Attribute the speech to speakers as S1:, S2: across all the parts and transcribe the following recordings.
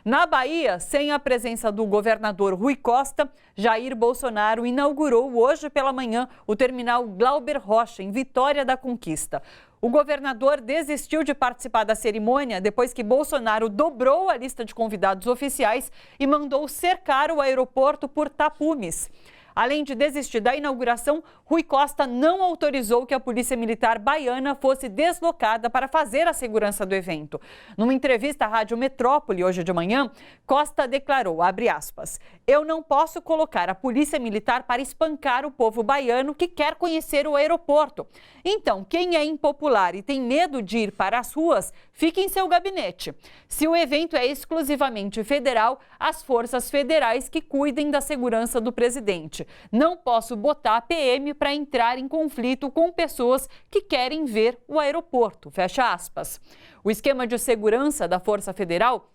S1: Na Bahia, sem a presença do governador Rui Costa, Jair Bolsonaro inaugurou hoje pela manhã o terminal Glauber Rocha, em Vitória da Conquista. O governador desistiu de participar da cerimônia depois que Bolsonaro dobrou a lista de convidados oficiais e mandou cercar o aeroporto por tapumes. Além de desistir da inauguração, Rui Costa não autorizou que a Polícia Militar baiana fosse deslocada para fazer a segurança do evento. Numa entrevista à Rádio Metrópole hoje de manhã, Costa declarou, abre aspas, eu não posso colocar a Polícia Militar para espancar o povo baiano que quer conhecer o aeroporto. Então, quem é impopular e tem medo de ir para as ruas, fique em seu gabinete. Se o evento é exclusivamente federal, as forças federais que cuidem da segurança do presidente. Não posso botar a PM para entrar em conflito com pessoas que querem ver o aeroporto, fecha aspas. O esquema de segurança da Força Federal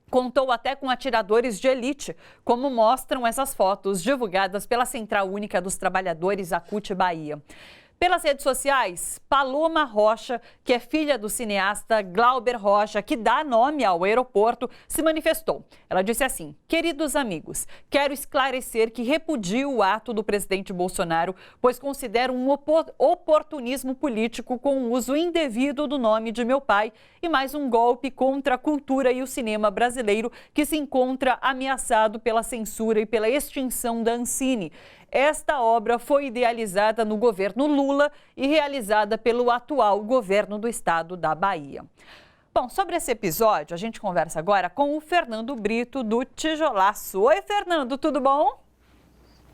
S1: contou até com atiradores de elite, como mostram essas fotos divulgadas pela Central Única dos Trabalhadores, a CUT Bahia. Pelas redes sociais, Paloma Rocha, que é filha do cineasta Glauber Rocha, que dá nome ao aeroporto, se manifestou. Ela disse assim, queridos amigos, quero esclarecer que repudio o ato do presidente Bolsonaro, pois considero um oportunismo político com o uso indevido do nome de meu pai e mais um golpe contra a cultura e o cinema brasileiro que se encontra ameaçado pela censura e pela extinção da Ancine. Esta obra foi idealizada no governo Lula e realizada pelo atual governo do estado da Bahia. Bom, sobre esse episódio, a gente conversa agora com o Fernando Brito, do Tijolaço. Oi, Fernando, tudo bom?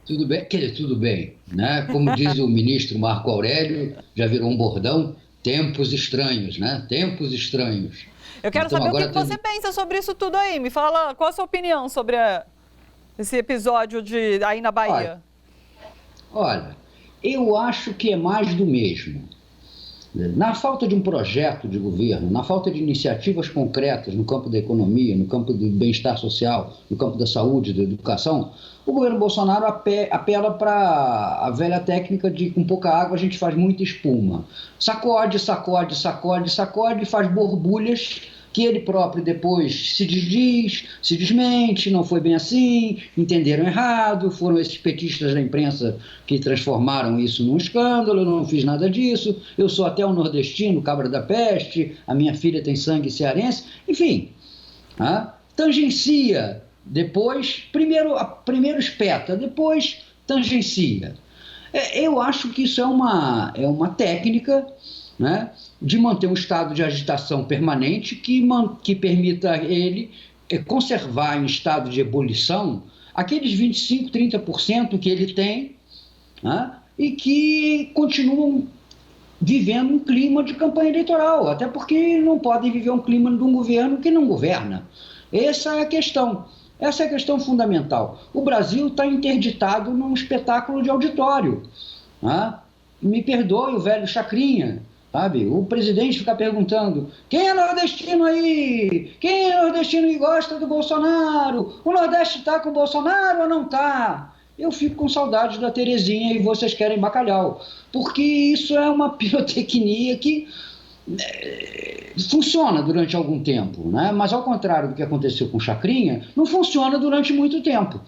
S2: Tudo bem, quer dizer, tudo bem, né? Como diz o ministro Marco Aurélio, já virou um bordão, tempos estranhos, né? Tempos estranhos.
S1: Eu quero saber o que você pensa sobre isso tudo aí. Me fala, qual a sua opinião sobre esse episódio aí na Bahia?
S2: Olha, eu acho que é mais do mesmo. Na falta de um projeto de governo, na falta de iniciativas concretas no campo da economia, no campo do bem-estar social, no campo da saúde, da educação, o governo Bolsonaro apela para a velha técnica de com pouca água a gente faz muita espuma. Sacode, sacode, sacode, sacode e faz borbulhas que ele próprio depois se desdiz, se desmente, não foi bem assim, entenderam errado, foram esses petistas da imprensa que transformaram isso num escândalo, eu não fiz nada disso, eu sou até um nordestino, cabra da peste, a minha filha tem sangue cearense, enfim, tangencia, depois, primeiro espeta, depois tangencia. Eu acho que isso é uma técnica, né, de manter um estado de agitação permanente que permita ele conservar em estado de ebulição aqueles 25%, 30% que ele tem, né, e que continuam vivendo um clima de campanha eleitoral, até porque não podem viver um clima de um governo que não governa. Essa é a questão fundamental. O Brasil está interditado num espetáculo de auditório. Né? Me perdoe o velho Chacrinha, sabe? O presidente fica perguntando, quem é nordestino aí? Quem é nordestino e gosta do Bolsonaro? O Nordeste está com o Bolsonaro ou não está? Eu fico com saudade da Terezinha e vocês querem bacalhau. Porque isso é uma pirotecnia que funciona durante algum tempo, né? Mas ao contrário do que aconteceu com o Chacrinha, não funciona durante muito tempo,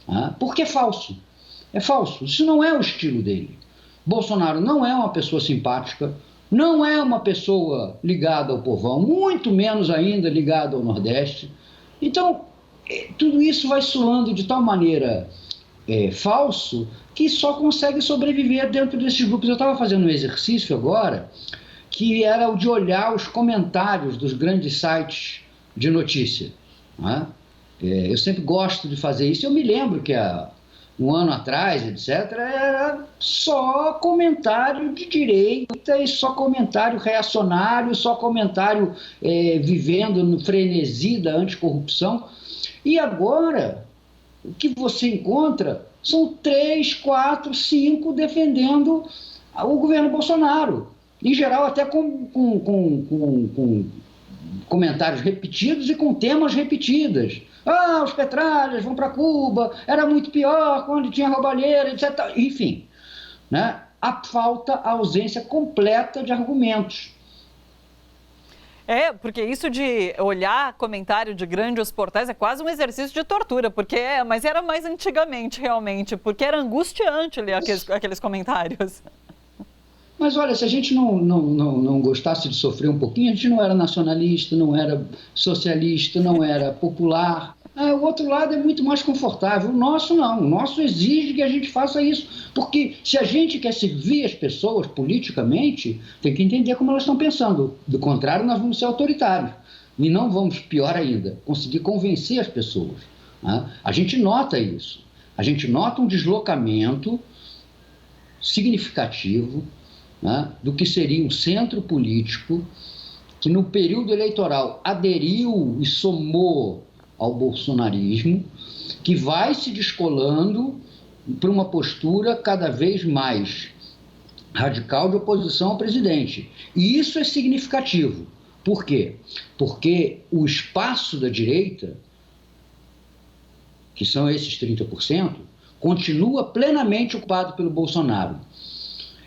S2: né? Porque é falso. É falso. Isso não é o estilo dele. Bolsonaro não é uma pessoa simpática, não é uma pessoa ligada ao povão, muito menos ainda ligada ao Nordeste. Então, tudo isso vai soando de tal maneira falso que só consegue sobreviver dentro desses grupos. Eu estava fazendo um exercício agora, que era o de olhar os comentários dos grandes sites de notícia. Né? Eu sempre gosto de fazer isso. Eu me lembro que um ano atrás, etc., era só comentário de direita e só comentário reacionário, só comentário vivendo no frenesi da anticorrupção. E agora, o que você encontra são 3, 4, 5 defendendo o governo Bolsonaro. Em geral, até com comentários repetidos e com temas repetidos. Os petralhas vão para Cuba, era muito pior quando tinha roubalheira, etc. Enfim, né? A ausência completa de argumentos.
S1: Porque isso de olhar comentário de grandes portais é quase um exercício de tortura, mas era mais antigamente realmente, porque era angustiante ler aqueles comentários.
S2: Mas olha, se a gente não gostasse de sofrer um pouquinho, a gente não era nacionalista, não era socialista, não era popular. O outro lado é muito mais confortável. O nosso não. O nosso exige que a gente faça isso. Porque se a gente quer servir as pessoas politicamente, tem que entender como elas estão pensando. Do contrário, nós vamos ser autoritários. E não vamos, pior ainda, conseguir convencer as pessoas. A gente nota isso. A gente nota um deslocamento significativo do que seria um centro político que no período eleitoral aderiu e somou ao bolsonarismo, que vai se descolando para uma postura cada vez mais radical de oposição ao presidente. E isso é significativo. Por quê? Porque o espaço da direita, que são esses 30%, continua plenamente ocupado pelo Bolsonaro.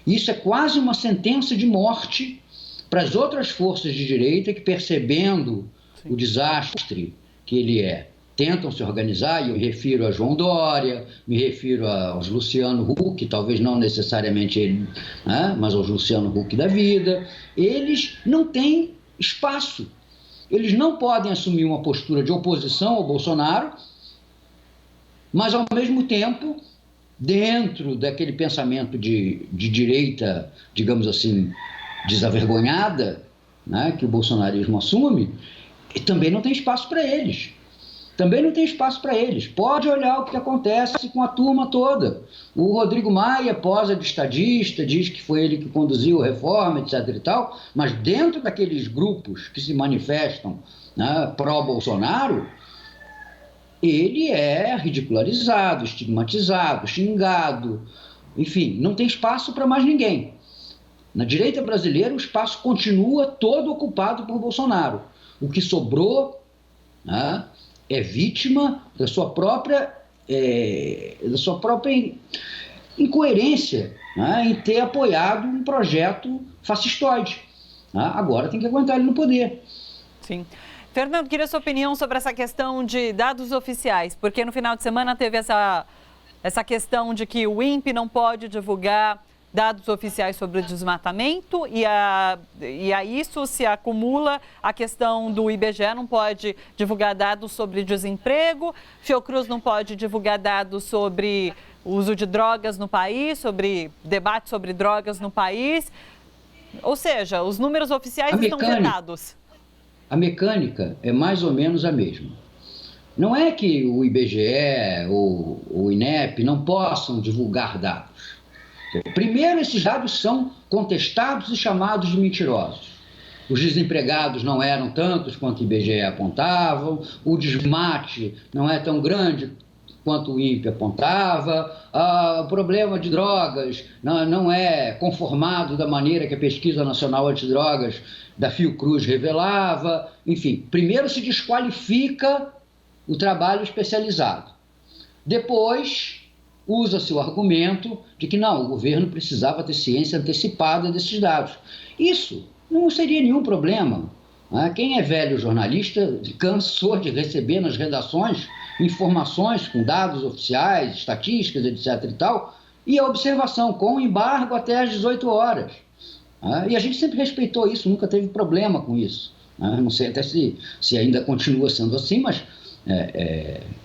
S2: Isso é quase uma sentença de morte para as outras forças de direita que, percebendo o desastre que ele tentam se organizar, e eu me refiro a João Dória, me refiro aos Luciano Huck, talvez não necessariamente ele, mas aos Luciano Huck da vida. Eles não têm espaço. Eles não podem assumir uma postura de oposição ao Bolsonaro, mas ao mesmo tempo, dentro daquele pensamento de direita, digamos assim, desavergonhada, que o bolsonarismo assume, também não tem espaço para eles. Também não tem espaço para eles. Pode olhar o que acontece com a turma toda. O Rodrigo Maia posa de estadista, diz que foi ele que conduziu a reforma, etc. e tal, mas dentro daqueles grupos que se manifestam pró-Bolsonaro, ele é ridicularizado, estigmatizado, xingado, enfim, não tem espaço para mais ninguém. Na direita brasileira, o espaço continua todo ocupado por Bolsonaro. O que sobrou é vítima da sua própria incoerência em ter apoiado um projeto fascistoide. Agora tem que aguentar ele no poder.
S1: Sim. Fernando, queria sua opinião sobre essa questão de dados oficiais, porque no final de semana teve essa questão de que o INPE não pode divulgar dados oficiais sobre o desmatamento e a isso se acumula a questão do IBGE não pode divulgar dados sobre desemprego, Fiocruz não pode divulgar dados sobre o uso de drogas no país, sobre debate sobre drogas no país, ou seja, os números oficiais estão vedados.
S2: A mecânica é mais ou menos a mesma. Não é que o IBGE ou o INEP não possam divulgar dados. Primeiro, esses dados são contestados e chamados de mentirosos. Os desempregados não eram tantos quanto o IBGE apontavam, o desmate não é tão grande quanto o INPE apontava, o problema de drogas não é conformado da maneira que a Pesquisa Nacional Antidrogas da Fiocruz revelava. Enfim, primeiro se desqualifica o trabalho especializado. Depois usa-se o argumento de que não, o governo precisava ter ciência antecipada desses dados. Isso não seria nenhum problema. Quem é velho jornalista cansou de receber nas redações informações com dados oficiais, estatísticas, etc. e tal, e a observação com embargo até às 18 horas. E a gente sempre respeitou isso, nunca teve problema com isso. Não sei até se ainda continua sendo assim, mas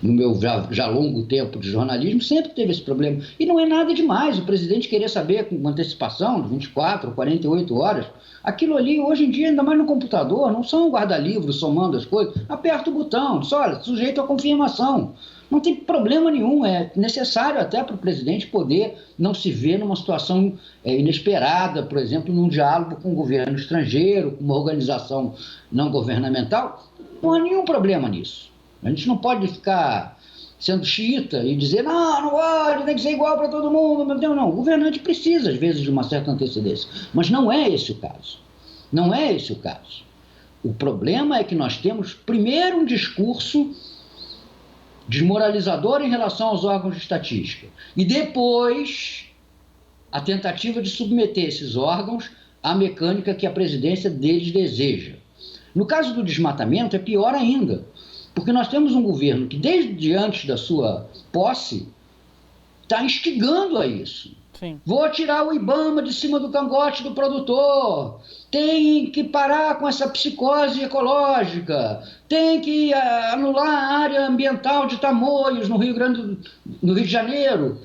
S2: no meu já longo tempo de jornalismo sempre teve esse problema. E não é nada demais o presidente querer saber com antecipação de 24 ou 48 horas. Aquilo ali, hoje em dia, ainda mais no computador, não são guarda-livros somando as coisas. Aperta o botão, diz, olha, sujeito à confirmação. Não tem problema nenhum, é necessário até para o presidente poder não se ver numa situação inesperada, por exemplo, num diálogo com um governo estrangeiro, com uma organização não governamental. Não há nenhum problema nisso. A gente não pode ficar sendo xiita e dizer, não pode, tem que ser igual para todo mundo. Não, o governante precisa, às vezes, de uma certa antecedência. Mas não é esse o caso. Não é esse o caso. O problema é que nós temos, primeiro, um discurso desmoralizador em relação aos órgãos de estatística. E depois, a tentativa de submeter esses órgãos à mecânica que a presidência deles deseja. No caso do desmatamento é pior ainda, porque nós temos um governo que desde antes da sua posse está instigando a isso.
S1: Sim.
S2: Vou tirar o IBAMA de cima do cangote do produtor, tem que parar com essa psicose ecológica, tem que anular a área ambiental de Tamoios, no Rio de Janeiro,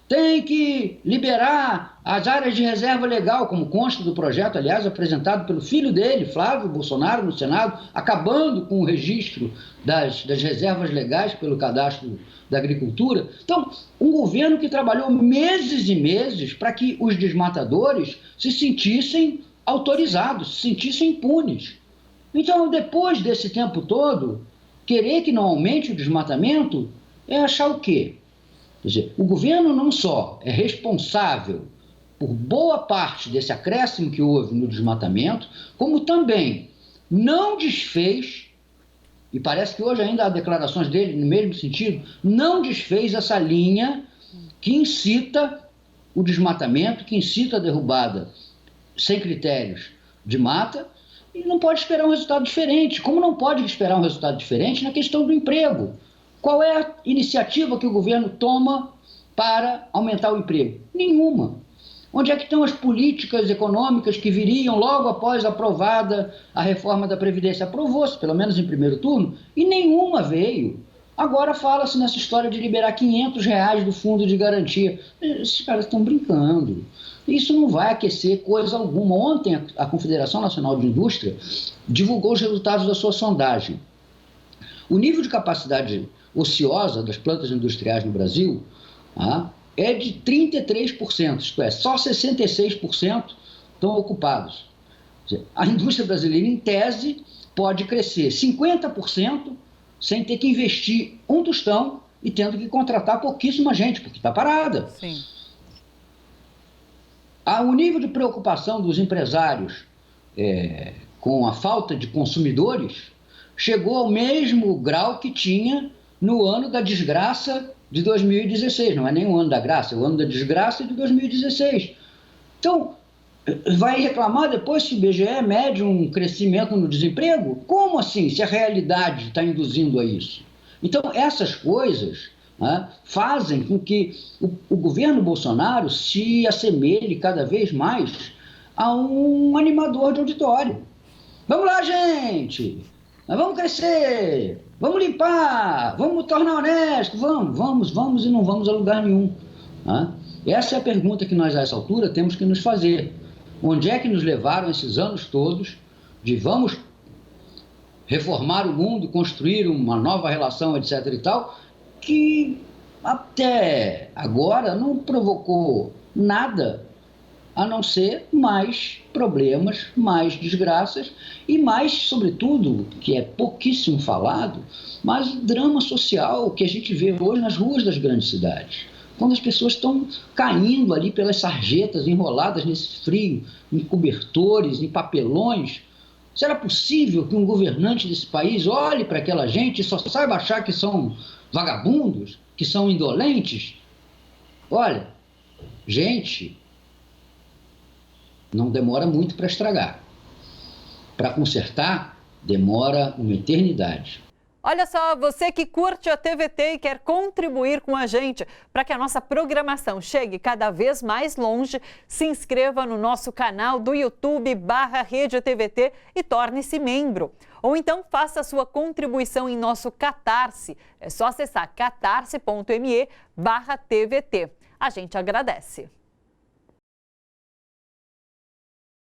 S2: tem que liberar as áreas de reserva legal, como consta do projeto, aliás, apresentado pelo filho dele, Flávio Bolsonaro, no Senado, acabando com o registro das reservas legais pelo cadastro da agricultura. Então, um governo que trabalhou meses e meses para que os desmatadores se sentissem autorizados, se sentissem impunes. Então, depois desse tempo todo, querer que não aumente o desmatamento é achar o quê? Quer dizer, o governo não só é responsável por boa parte desse acréscimo que houve no desmatamento, como também não desfez, e parece que hoje ainda há declarações dele no mesmo sentido, não desfez essa linha que incita o desmatamento, que incita a derrubada sem critérios de mata, e não pode esperar um resultado diferente. Como não pode esperar um resultado diferente na questão do emprego? Qual é a iniciativa que o governo toma para aumentar o emprego? Nenhuma. Onde é que estão as políticas econômicas que viriam logo após aprovada a reforma da Previdência? Aprovou-se, pelo menos em primeiro turno, e nenhuma veio. Agora fala-se nessa história de liberar R$500 do fundo de garantia. Esses caras estão brincando. Isso não vai aquecer coisa alguma. Ontem a Confederação Nacional de Indústria divulgou os resultados da sua sondagem. O nível de capacidade ociosa das plantas industriais no Brasil é de 33%, isto é, só 66% estão ocupados. A indústria brasileira, em tese, pode crescer 50% sem ter que investir um tostão e tendo que contratar pouquíssima gente, porque está parada.
S1: Sim.
S2: O nível de preocupação dos empresários com a falta de consumidores chegou ao mesmo grau que tinha no ano da desgraça de 2016. Não é nem o ano da graça, é o ano da desgraça de 2016. Então, vai reclamar depois se o IBGE mede um crescimento no desemprego? Como assim, se a realidade está induzindo a isso? Então, essas coisas fazem com que o governo Bolsonaro se assemelhe cada vez mais a um animador de auditório. Vamos lá, gente! Nós vamos crescer, vamos limpar, vamos tornar honesto, vamos e não vamos a lugar nenhum. Essa é a pergunta que nós, a essa altura, temos que nos fazer. Onde é que nos levaram esses anos todos de vamos reformar o mundo, construir uma nova relação, etc. e tal, que até agora não provocou nada a não ser mais problemas, mais desgraças e mais, sobretudo, que é pouquíssimo falado, mais drama social que a gente vê hoje nas ruas das grandes cidades. Quando as pessoas estão caindo ali pelas sarjetas, enroladas nesse frio, em cobertores, em papelões. Será possível que um governante desse país olhe para aquela gente e só saiba achar que são vagabundos, que são indolentes? Olha, gente, não demora muito para estragar. Para consertar, demora uma eternidade.
S1: Olha só, você que curte a TVT e quer contribuir com a gente para que a nossa programação chegue cada vez mais longe, se inscreva no nosso canal do YouTube /RedeTVT e torne-se membro. Ou então faça a sua contribuição em nosso Catarse. É só acessar catarse.me/TVT. A gente agradece.